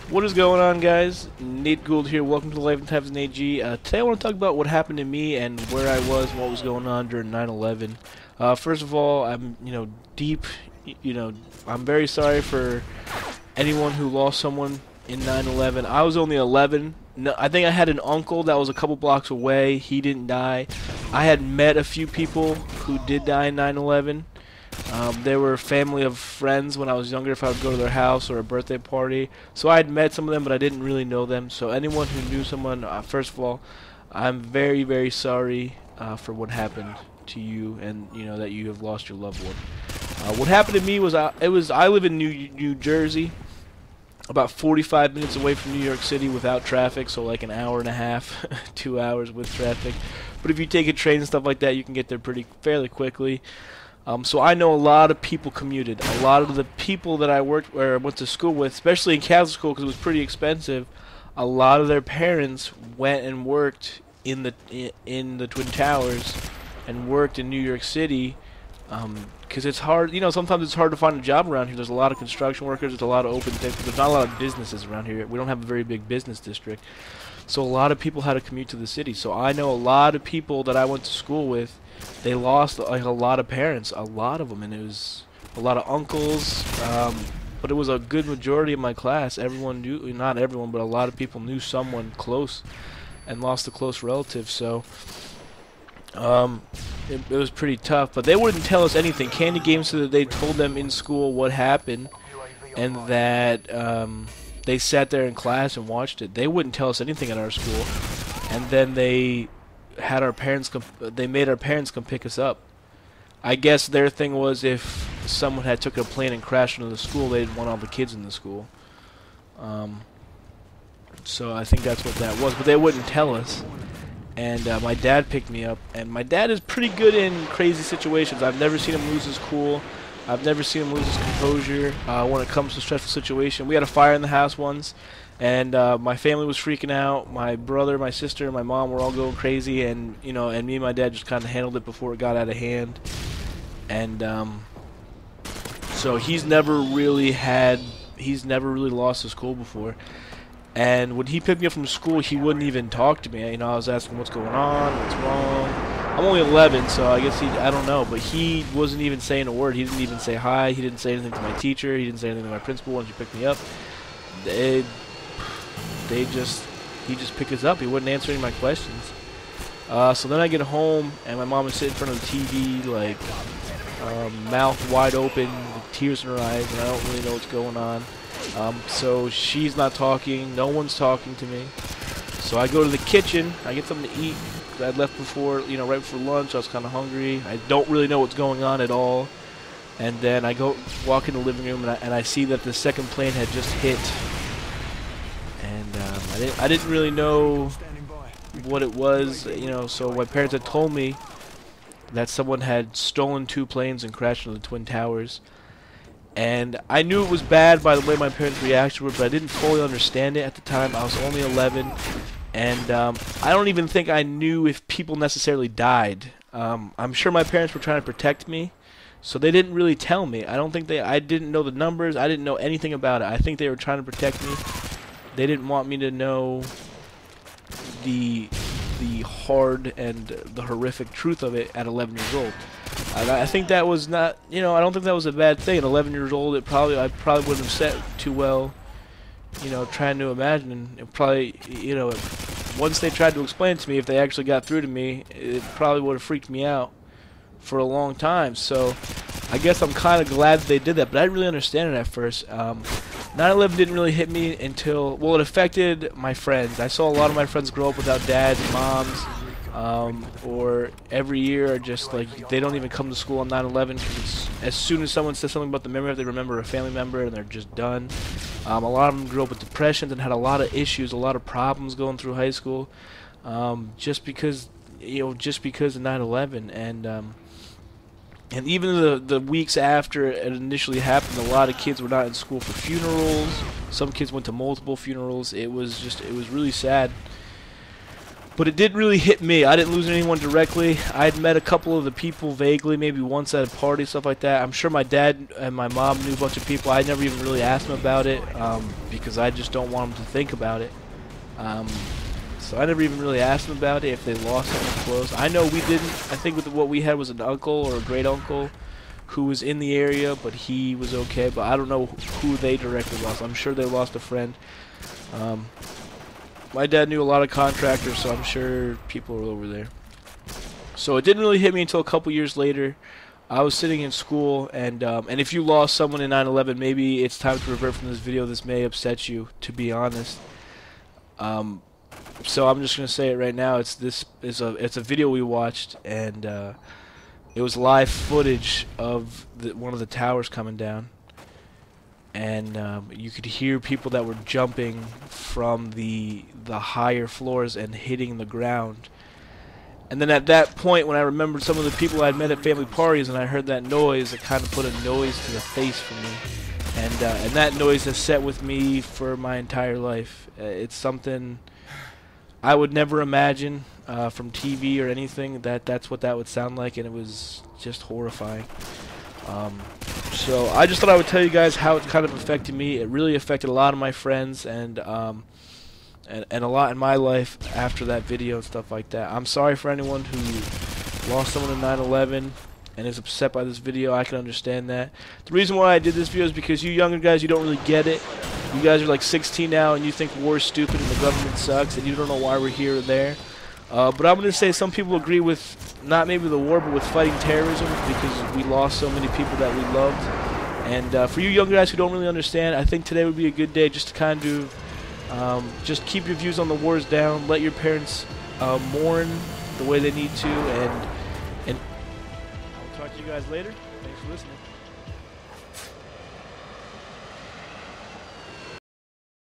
What is going on, guys? Nate Gould here. Welcome to Life and Times in AG. Today I want to talk about what happened to me and where I was and what was going on during 9/11. First of all, I'm, deep, I'm very sorry for anyone who lost someone in 9/11. I was only 11. No, I think I had an uncle that was a couple blocks away. He didn't die. I had met a few people who did die in 9/11. They were family of friends when I was younger if I would go to their house or a birthday party. So I had met some of them, but I didn't really know them. So anyone who knew someone, first of all, I'm very, very sorry for what happened to you and, that you have lost your loved one. What happened to me was, I live in New Jersey, about 45 minutes away from New York City without traffic, so like an hour and a half, 2 hours with traffic. But if you take a train and stuff like that, you can get there fairly quickly. So I know a lot of people commuted. A lot of the people that I worked or went to school with, especially in Catholic school because it was pretty expensive, a lot of their parents went and worked in the Twin Towers and worked in New York City because it's hard. Sometimes it's hard to find a job around here. There's a lot of construction workers. There's a lot of open things. There's not a lot of businesses around here. We don't have a very big business district. So a lot of people had to commute to the city. So I know a lot of people that I went to school with, they lost like a lot of parents, a lot of them, and it was a lot of uncles, but it was a good majority of my class. Everyone knew, not everyone, but a lot of people knew someone close and lost a close relative. So it was pretty tough, but they wouldn't tell us anything. Candy Games said that they told them in school what happened and that they sat there in class and watched it. They wouldn't tell us anything at our school, and then they had our parents they made our parents come pick us up. I guess their thing was if someone had took a plane and crashed into the school, they didn't want all the kids in the school. So I think that's what that was, but they wouldn't tell us. And my dad picked me up, and my dad is pretty good in crazy situations. I've never seen him lose his cool. I've never seen him lose his composure when it comes to stressful situation. We had a fire in the house once, and my family was freaking out. My brother, my sister, and my mom were all going crazy, and and me and my dad just kind of handled it before it got out of hand. And so he's never really lost his cool before. And when he picked me up from school, he wouldn't even talk to me. I was asking what's going on, what's wrong. I'm only 11, so I guess I don't know, but he wasn't even saying a word. He didn't even say hi. He didn't say anything to my teacher. He didn't say anything to my principal when she picked me up. He just picked us up. He wouldn't answer any of my questions. So then I get home, and my mom is sitting in front of the TV, like, mouth wide open, with tears in her eyes, and I don't really know what's going on. So she's not talking. No one's talking to me. So I go to the kitchen. I get something to eat. I'd left before, right before lunch. I was kind of hungry. I don't really know what's going on at all. And then I walk in the living room, and I see that the second plane had just hit. And I didn't really know what it was, So my parents had told me that someone had stolen 2 planes and crashed into the Twin Towers. And I knew it was bad by the way my parents reacted to it, but I didn't fully understand it at the time. I was only 11. And I don't even think I knew if people necessarily died. I'm sure my parents were trying to protect me, so they didn't really tell me. I didn't know the numbers. I didn't know anything about it. I think they were trying to protect me. They didn't want me to know the hard and the horrific truth of it at 11 years old. I think that was not, I don't think that was a bad thing. At 11 years old, I probably wouldn't have set too well. Trying to imagine, and it probably, once they tried to explain it to me, if they actually got through to me, it probably would have freaked me out for a long time. So I guess I'm kind of glad that they did that, but I didn't really understand it at first. 9/11 didn't really hit me until, well, it affected my friends. I saw a lot of my friends grow up without dads, moms, or every year are just like, they don't even come to school on 9/11 because as soon as someone says something about the memory, they remember a family member and they're just done. A lot of them grew up with depressions and had a lot of issues, a lot of problems going through high school, just because of 9/11. And even the weeks after it initially happened, a lot of kids were not in school for funerals. Some kids went to multiple funerals. It was really sad. But it didn't really hit me. I didn't lose anyone directly. I'd met a couple of the people vaguely, maybe once at a party, stuff like that. I'm sure my dad and my mom knew a bunch of people. I never even really asked them about it because I just don't want them to think about it. So I never even really asked them about it if they lost someone close. I know we didn't. I think with what we had was an uncle or a great uncle who was in the area, but he was okay. But I don't know who they directly lost. I'm sure they lost a friend. My dad knew a lot of contractors, so I'm sure people were over there. So it didn't really hit me until a couple years later. I was sitting in school, and if you lost someone in 9/11, maybe it's time to revert from this video. This may upset you, to be honest. So I'm just gonna say it right now. It's a video we watched, and it was live footage of one of the towers coming down. And you could hear people that were jumping from the higher floors and hitting the ground. And then at that point, when I remembered some of the people I'd met at family parties, and I heard that noise, it kind of put a noise to the face for me. And that noise has set with me for my entire life. It's something I would never imagine from TV or anything that's what that would sound like, and it was just horrifying. So I just thought I would tell you guys how it kind of affected me. It really affected a lot of my friends and a lot in my life after that video and stuff like that. I'm sorry for anyone who lost someone in 9/11 and is upset by this video. I can understand that. The reason why I did this video is because you younger guys, you don't really get it. You guys are like 16 now and you think war is stupid and the government sucks and you don't know why we're here or there. But I'm going to say some people agree with not maybe the war, but with fighting terrorism, because we lost so many people that we loved. And for you young guys who don't really understand, I think today would be a good day just to kind of just keep your views on the wars down. Let your parents mourn the way they need to, and I'll talk to you guys later. Thanks for listening.